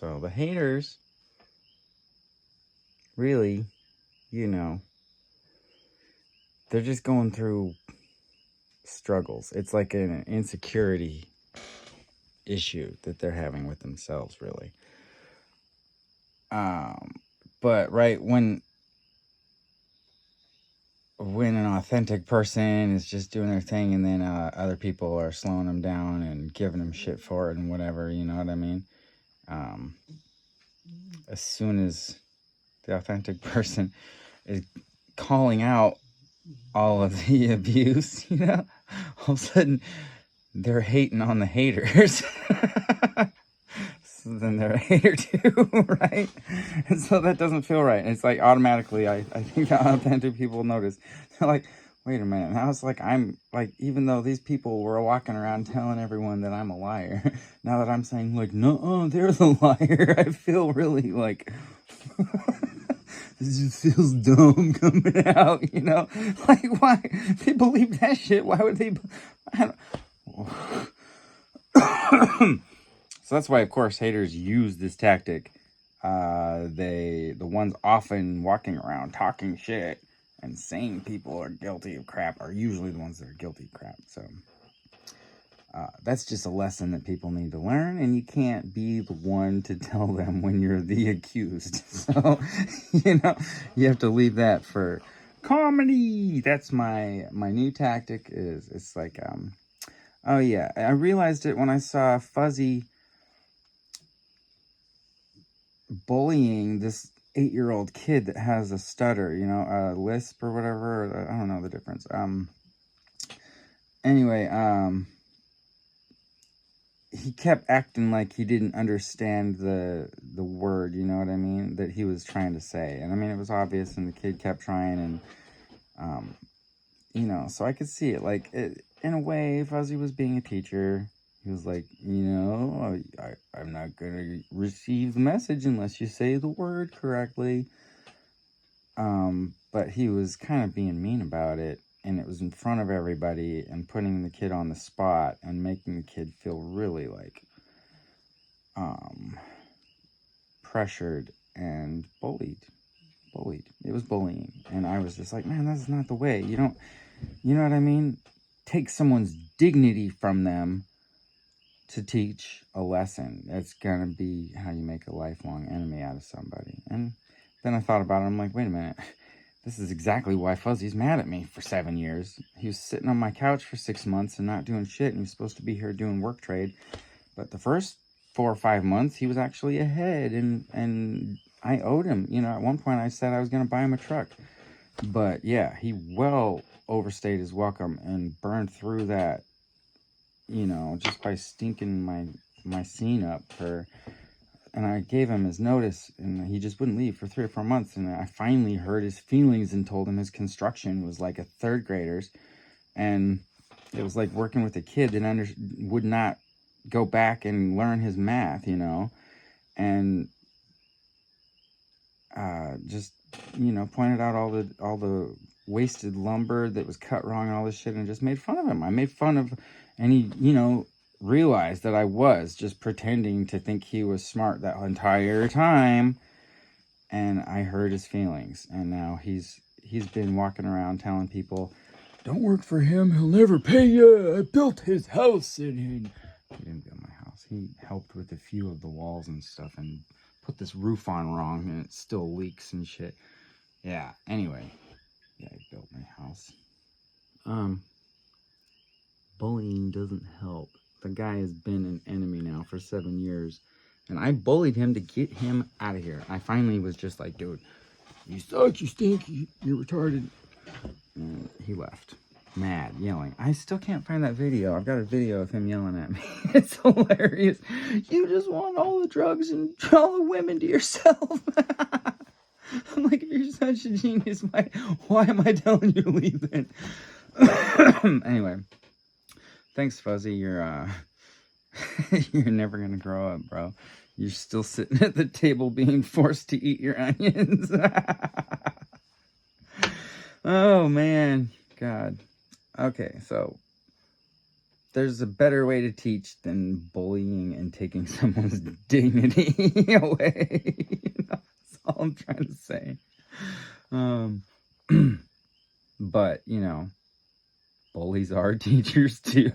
So the haters, really, you know, they're just going through struggles. It's like an insecurity issue that they're having with themselves, really. But right when an authentic person is just doing their thing, and then other people are slowing them down and giving them shit for it and whatever, you know what I mean? As soon as the authentic person is calling out all of the abuse, you know, all of a sudden they're hating on the haters. So then they're a hater too, right? And so that doesn't feel right. It's like automatically, I think the authentic people notice. They're like, wait a minute. Now it's like, I'm like, even though these people were walking around telling everyone that I'm a liar, now that I'm saying like, no, they're the liar, I feel really like, this just feels dumb coming out, you know? Like, why? They believe that shit. Why would they? So that's why, of course, haters use this tactic. The ones often walking around talking shit and saying people are guilty of crap are usually the ones that are guilty of crap. So that's just a lesson that people need to learn, and you can't be the one to tell them when you're the accused. So, you know, you have to leave that for comedy. That's my new tactic. It's like, oh yeah, I realized it when I saw Fuzzy bullying this 8-year-old kid that has a stutter, you know, a lisp or whatever. Or I don't know the difference. Anyway, he kept acting like he didn't understand the word, you know what I mean, that he was trying to say. And I mean, it was obvious, and the kid kept trying, and you know, so I could see it. Like, in a way, Fuzzy was being a teacher. He was like, you know, I'm not going to receive the message unless you say the word correctly. But he was kind of being mean about it, and it was in front of everybody and putting the kid on the spot and making the kid feel really like pressured and bullied. It was bullying. And I was just like, man, that's not the way. You know what I mean? Take someone's dignity from them to teach a lesson. That's gonna be how you make a lifelong enemy out of somebody. And then I thought about it. I'm like, wait a minute. This is exactly why Fuzzy's mad at me for 7 years. He was sitting on my couch for 6 months and not doing shit, and he was supposed to be here doing work trade. But the first 4 or 5 months, he was actually ahead, and I owed him. You know, at one point I said I was going to buy him a truck. But yeah, he well overstayed his welcome and burned through that, you know, just by stinking my scene up for... And I gave him his notice, and he just wouldn't leave for 3 or 4 months. And I finally hurt his feelings and told him his construction was like a 3rd grader's. And it was like working with a kid that would not go back and learn his math, you know. And just, you know, pointed out all the wasted lumber that was cut wrong and all this shit, and just made fun of him. I made fun of... And he, you know, realized that I was just pretending to think he was smart that entire time, and I hurt his feelings. And now he's been walking around telling people, don't work for him, he'll never pay you, I built his house. And he didn't build my house. He helped with a few of the walls and stuff and put this roof on wrong, and it still leaks and shit. Yeah, anyway, yeah, he built my house. Bullying doesn't help. The guy has been an enemy now for 7 years, and I bullied him to get him out of here. I finally was just like, dude, you suck, you stink, you're retarded. And he left, mad, yelling. I still can't find that video. I've got a video of him yelling at me. It's hilarious. You just want all the drugs and all the women to yourself. I'm like, if you're such a genius, why am I telling you to leave then? Anyway. Thanks, Fuzzy. You're never gonna grow up, bro. You're still sitting at the table being forced to eat your onions. Oh, man. God. Okay, so there's a better way to teach than bullying and taking someone's dignity away. That's all I'm trying to say. But, bullies are teachers too,